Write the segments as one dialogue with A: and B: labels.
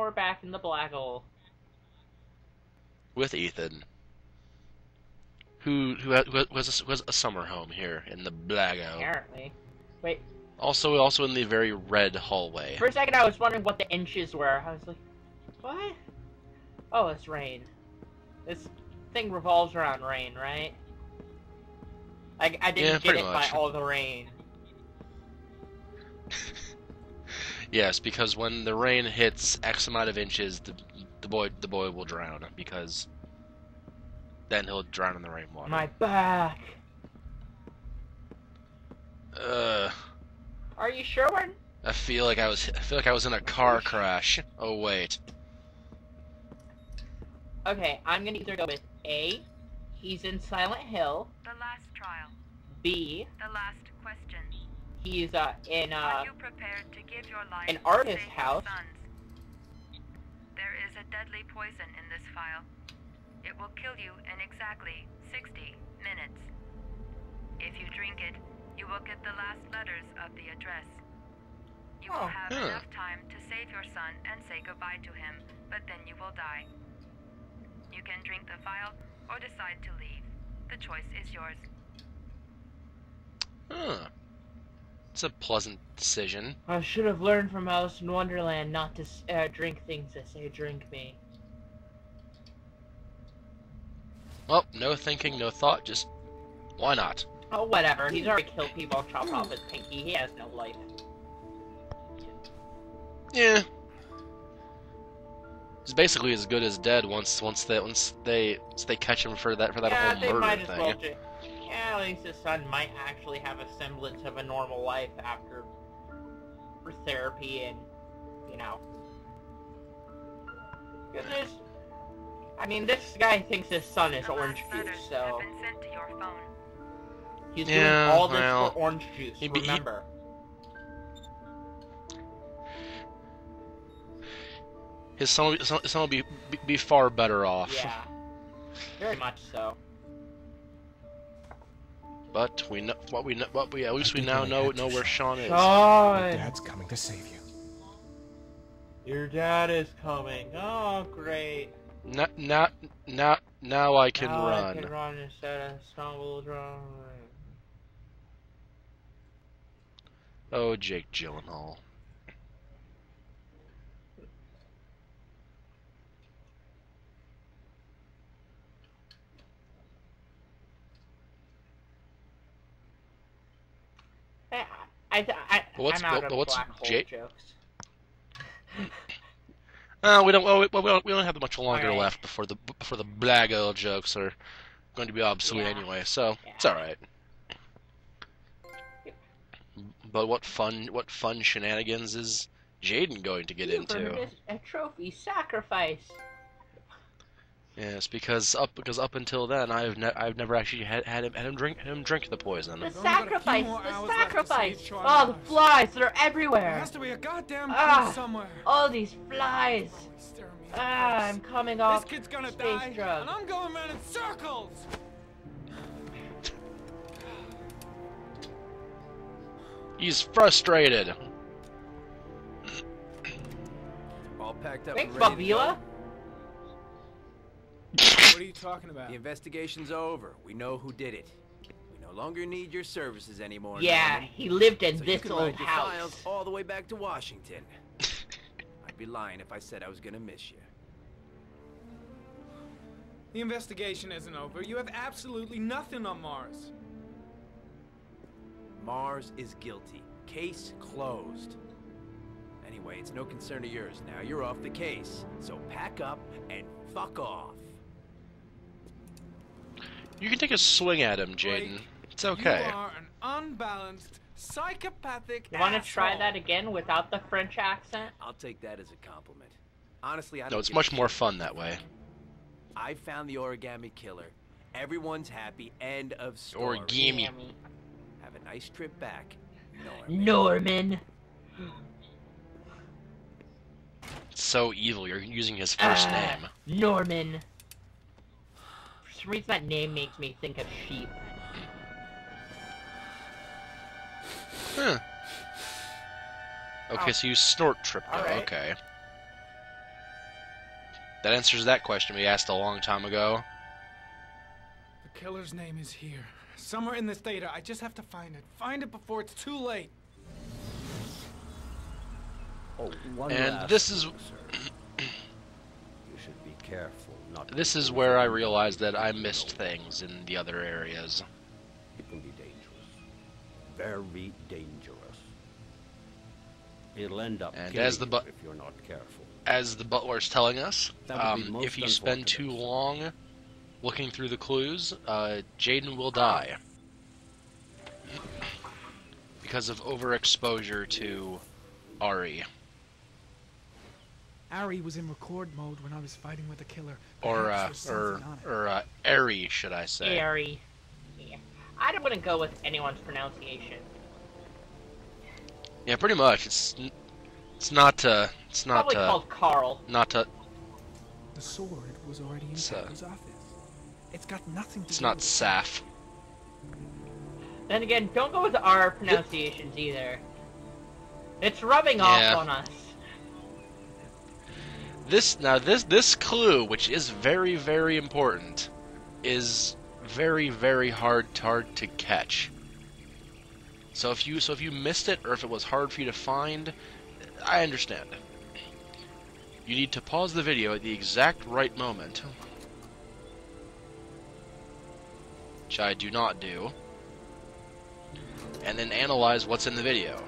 A: we're back in the black hole.
B: With Ethan, who has a summer home here in the black hole.
A: Apparently. Wait.
B: Also in the very red hallway.
A: For a second, I was wondering what the inches were. I was like, what? Oh, it's rain. This thing revolves around rain, right? Like, I didn't get it by all the rain.
B: Yes, because when the rain hits X amount of inches, the boy will drown, because then he'll drown in the rainwater.
A: My back. Are you sure we're...
B: I feel like I was in a car crash. Oh wait.
A: Okay, I'm gonna either go with A, he's in Silent Hill.
C: The last trial.
A: B,
C: the last question.
A: He's in
C: Are you prepared to give your life
A: an artist's
C: to save
A: house.
C: your sons? There is a deadly poison in this file. It will kill you in exactly 60 minutes. If you drink it, you will get the last letters of the address. You will have enough time to save your son and say goodbye to him, but then you will die. You can drink the file or decide to leave. The choice is yours.
B: Huh. It's a pleasant decision.
A: I should have learned from Alice in Wonderland not to drink things that say drink me.
B: Well, no thinking, no thought, just why not?
A: Oh, whatever. He's already killed people, chopped off his pinky. He has no life.
B: Yeah. He's basically as good as dead once they catch him for that whole
A: they
B: murder
A: might as
B: thing.
A: well yeah, at least his son might actually have a semblance of a normal life after therapy and, you know. Because I mean, this guy thinks his son is orange juice, so...
C: Been sent to your phone.
A: He's doing all this for orange juice, remember.
B: His son will be far better off.
A: Yeah, very much so.
B: But we know at least we now know where Sean is.
A: Sean!
D: Your dad's coming to save you.
A: Your dad is coming. Oh, great.
B: Now I can run.
A: I can run instead of stumble drunk.
B: Oh, Jake Gyllenhaal.
A: I'm out of black hole jokes.
B: We don't have much longer left before the black hole jokes are going to be obsolete anyway. So it's all right. But what fun shenanigans is Jaden going to get into?
A: A trophy sacrifice.
B: Yes, because up until then, I've never actually had him drink the poison.
A: The sacrifice! The sacrifice! Oh, the flies! They're everywhere!
D: There has to be a goddamn key somewhere.
A: All these flies! I'm coming off
D: this kid's gonna
A: space
D: die,
A: drugs.
D: and I'm going around in circles!
B: He's frustrated.
E: All packed up.
A: Thanks, Babila.
D: What are you talking about?
E: The investigation's over. We know who did it. We no longer need your services anymore.
A: Yeah,
E: Norman.
A: he lived in
E: So
A: this
E: you can
A: old
E: ride your
A: house.
E: files all the way back to Washington. I'd be lying if I said I was gonna miss you.
D: The investigation isn't over. You have absolutely nothing on Mars.
E: Mars is guilty. Case closed. Anyway, it's no concern of yours now. You're off the case. So pack up and fuck off.
B: You can take a swing at him, Jaden. It's okay.
D: You are an unbalanced, psychopathic
A: You want to
D: asshole.
A: try that again without the French accent?
E: I'll take that as a compliment. Honestly, I don't
B: No, it's
E: give
B: much
E: a
B: more
E: shit.
B: fun that way.
E: I found the origami killer. Everyone's happy. End of story.
B: Origami.
E: Have a nice trip back, Norman.
A: Norman.
B: It's so evil. You're using his first name.
A: Norman. For some reason, that name makes me think of sheep.
B: Huh. Okay, so you snort trip though.
A: Alright.
B: Okay. That answers that question we asked a long time ago.
D: The killer's name is here. Somewhere in this data. I just have to find it. Find it before it's too late.
F: Oh,
B: and this is...
F: you should be careful not
B: This is where I realized that I missed things in the other areas.
F: It can be dangerous. Very dangerous. It'll end up
B: and
F: killing
B: as the
F: you if you're not careful.
B: As the butler's telling us,
F: That would be most
B: if you spend
F: unfortunate.
B: too long looking through the clues, Jaden will die. Because of overexposure to Ari.
G: Ari was in record mode when I was fighting with the killer.
B: Or Ari, should I say.
A: Ari. Yeah. I don't want to go with anyone's pronunciation.
B: Yeah, pretty much. It's not
A: Probably called Carl.
B: not to.
G: The sword was already in Patty's office. It's got nothing to
B: It's
G: do
B: not
G: with
B: Saf.
A: Then again, don't go with our pronunciations either. It's rubbing off on us.
B: This clue, which is very, very important, is very, very hard to catch. So if you missed it, or if it was hard for you to find, I understand. You need to pause the video at the exact right moment, which I do not do, and then analyze what's in the video.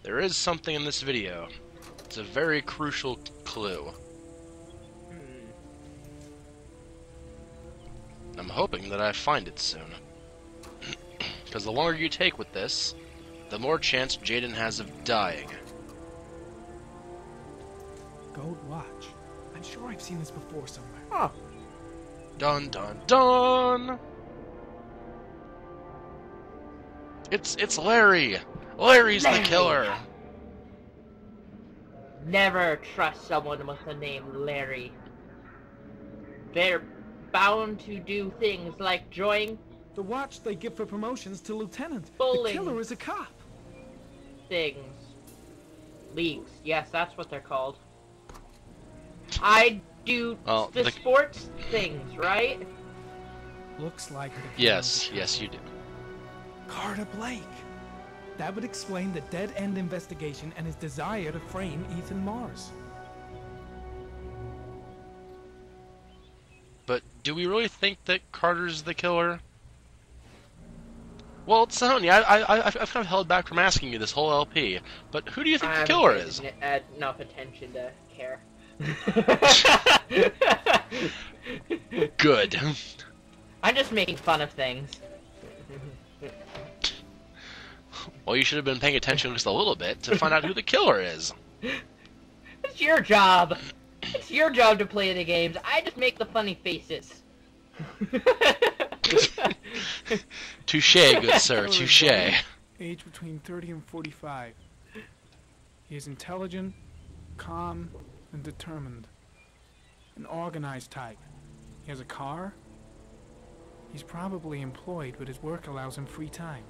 B: There is something in this video. It's a very crucial clue. I'm hoping that I find it soon. Because the longer you take with this, the more chance Jaden has of dying.
G: Gold watch. I'm sure I've seen this before somewhere.
A: Huh.
B: Dun dun dun! It's Larry! Larry's the killer!
A: Never trust someone with the name Larry. They're bound to do things like join
G: The watch they give for promotions to lieutenant.
A: Bullying.
G: The killer is a cop.
A: things. Leagues. Yes, that's what they're called. I do the sports things, right?
G: Looks like the
B: Yes, yes you do.
G: Carter Blake. That would explain the dead-end investigation and his desire to frame Ethan Mars.
B: But do we really think that Carter's the killer? Well, Sonny, I've kind of held back from asking you this whole LP, but who do you think the killer is?
A: I haven't paid enough attention to care.
B: Good.
A: I'm just making fun of things.
B: Well, you should have been paying attention just a little bit to find out who the killer is.
A: It's your job. It's your job to play the games. I just make the funny faces.
B: Touche, good sir, touche.
G: Age between 30 and 45. He is intelligent, calm, and determined. An organized type. He has a car. He's probably employed, but his work allows him free time.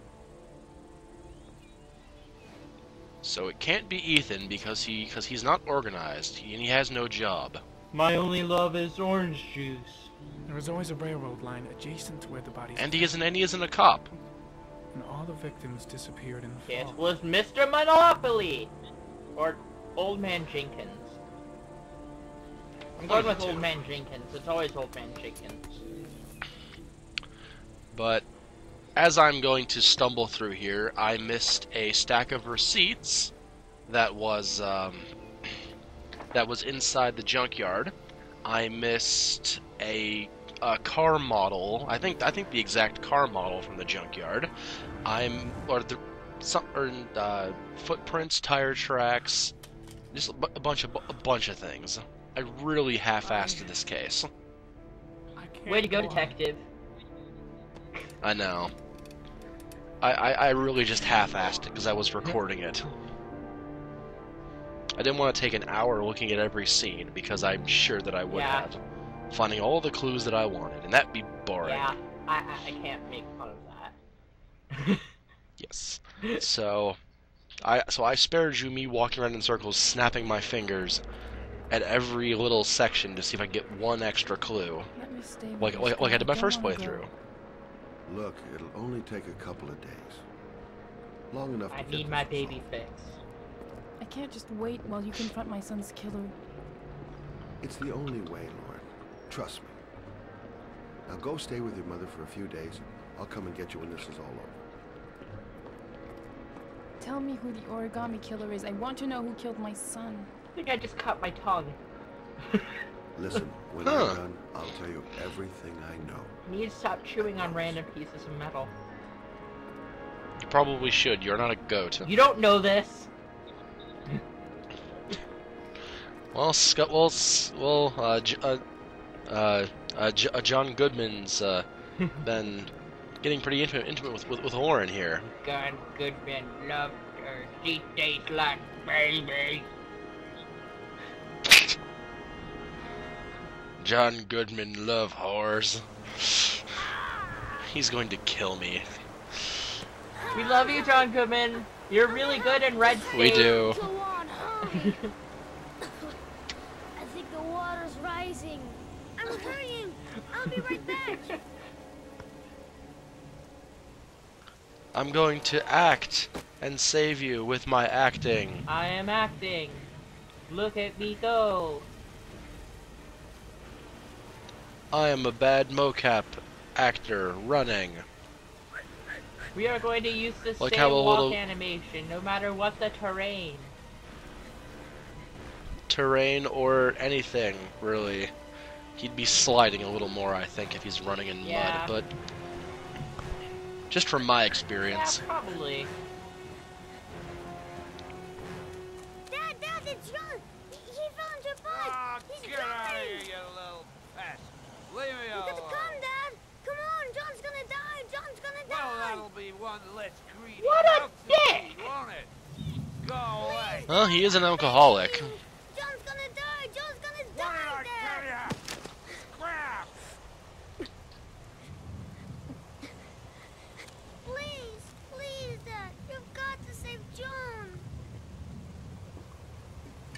B: So it can't be Ethan because he's not organized and he has no job.
A: My only love is orange juice.
G: There is always a railroad line adjacent to where the bodies
B: And he isn't a cop.
G: and all the victims disappeared in the
A: It
G: fall.
A: was Mr. Monopoly! Or Old Man Jenkins. I'm going with Old Man Jenkins. It's always Old Man Jenkins.
B: But as I'm going to stumble through here, I missed a stack of receipts that was inside the junkyard. I missed a car model. I think the exact car model from the junkyard. Footprints, tire tracks, just a bunch of things. I really half-assed this case.
A: Way to go, detective.
B: I know. I really just half-assed it because I was recording it. I didn't want to take an hour looking at every scene, because I'm sure that I would have. Finding all the clues that I wanted, and that'd be boring.
A: Yeah, I can't make fun of that.
B: Yes. So I spared you me walking around in circles, snapping my fingers at every little section to see if I could get one extra clue. Like I did my first playthrough.
F: Look, it'll only take a couple of days. Long enough to
A: I
F: get
A: need
F: this
A: my baby
F: resolved.
A: fix.
H: I can't just wait while you confront my son's killer.
F: It's the only way, Lauren. Trust me. Now go stay with your mother for a few days. I'll come and get you when this is all over.
H: Tell me who the origami killer is. I want to know who killed my son.
A: I think I just cut my tongue.
F: Listen, when I'm done, I'll tell you everything I know.
A: I need to stop chewing on random pieces of metal.
B: You probably should. You're not a goat.
A: You don't know this.
B: Well, John Goodman's been getting pretty intimate with Lauren here.
A: John Goodman loved her. She tastes like baby.
B: John Goodman love whores. He's going to kill me.
A: We love you, John Goodman. You're really good in Red State.
B: We do.
I: Go on, hurry. I think the water's rising. I'm hurrying. I'll be right back.
B: I'm going to act and save you with my acting.
A: I am acting. Look at me go.
B: I am a bad mocap actor running.
A: We are going to use the
B: Like
A: same
B: how a
A: walk
B: little-
A: animation, no matter what the terrain.
B: Terrain or anything, really. He'd be sliding a little more, I think, if he's running in
A: Yeah.
B: mud, but just from my
A: Yeah,
B: experience.
A: probably.
I: Dad, it's John. He found your bike. He's
E: Get out of
I: driving.
E: here, you little pest. Leave me
I: You gotta
E: alone.
I: come, Dad. Come on, John's gonna die. John's gonna
E: Well,
I: die.
E: that'll be one less greedy.
A: What a
E: mouth to feed,
A: dick!
E: won't it? Go away.
B: Well, he is an alcoholic.
I: John's gonna die. John's gonna
E: What did
I: die,
E: I tell
I: Dad.
E: ya? Crap!
I: Please, Dad. You've got to save John.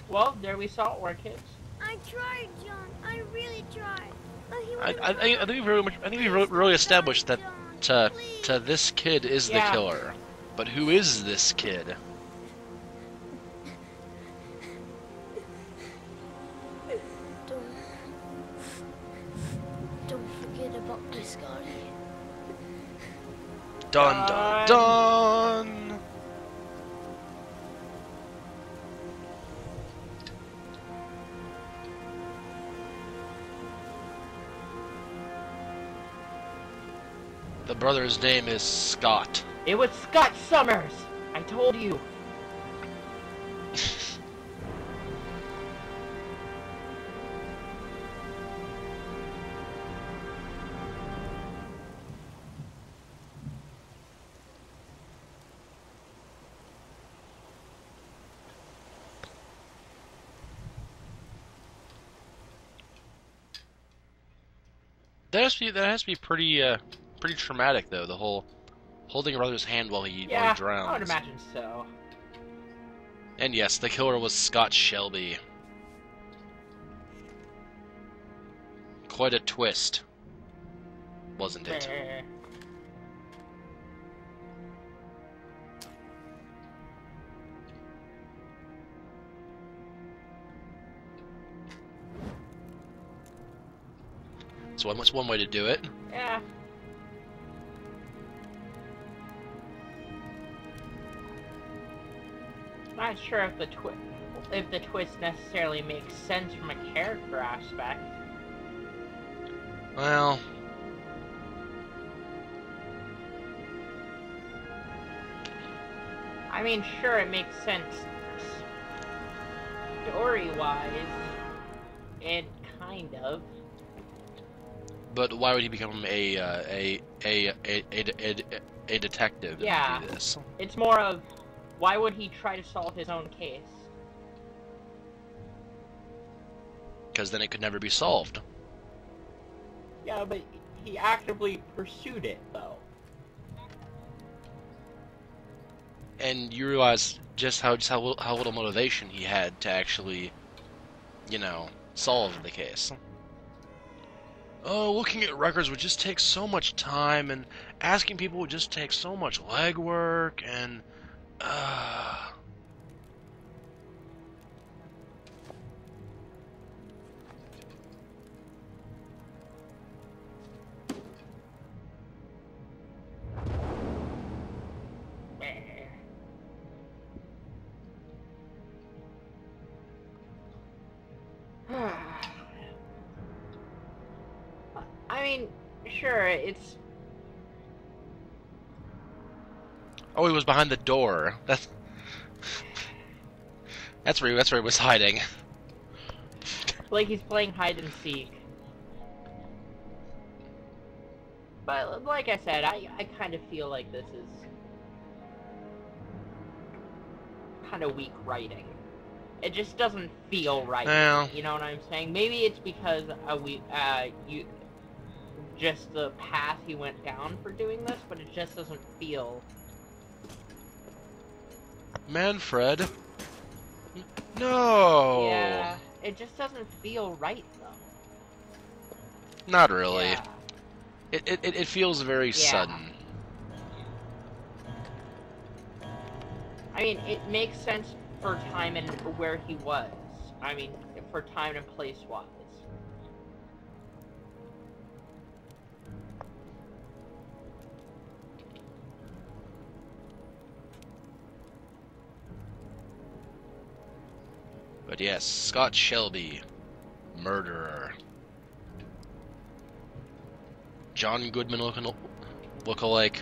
A: Well, there we saw orchids.
I: I tried, John. I really tried. But he
B: I think we've really established that to this kid is the
A: Yeah.
B: killer. But who is this kid?
I: Don't forget about this, Scotty.
B: Dun dun dun! The brother's name is Scott.
A: It was Scott Summers! I told you.
B: That has to be pretty traumatic though. The whole holding your brother's hand while he drowns.
A: I would imagine so.
B: And yes, the killer was Scott Shelby. Quite a twist, wasn't it? So what's one way to do it?
A: Yeah. Not sure if the twist necessarily makes sense from a character aspect.
B: Well,
A: I mean, sure, it makes sense story-wise. It kind of.
B: but why would he become a detective
A: Yeah.
B: and do this?
A: It's more of, why would he try to solve his own case?
B: because then it could never be solved.
A: Yeah, but he actively pursued it, though.
B: And you realize just how little motivation he had to actually, you know, solve the case. Oh, looking at records would just take so much time, and asking people would just take so much legwork, and
A: I mean, sure, it's...
B: Oh, he was behind the door. That's where he was hiding.
A: like he's playing hide and seek. But like I said, I kind of feel like this is kind of weak writing. It just doesn't feel right.
B: Well,
A: you know what I'm saying? Maybe it's because just the path he went down for doing this, but it just doesn't feel...
B: Manfred? No!
A: Yeah, it just doesn't feel right, though.
B: Not really.
A: Yeah.
B: It feels very sudden.
A: I mean, it makes sense for time and where he was. I mean, for time and place-wise.
B: But yes, Scott Shelby, murderer. John Goodman lookalike,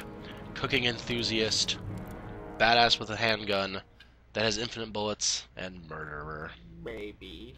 B: cooking enthusiast, badass with a handgun that has infinite bullets, and murderer.
A: Maybe.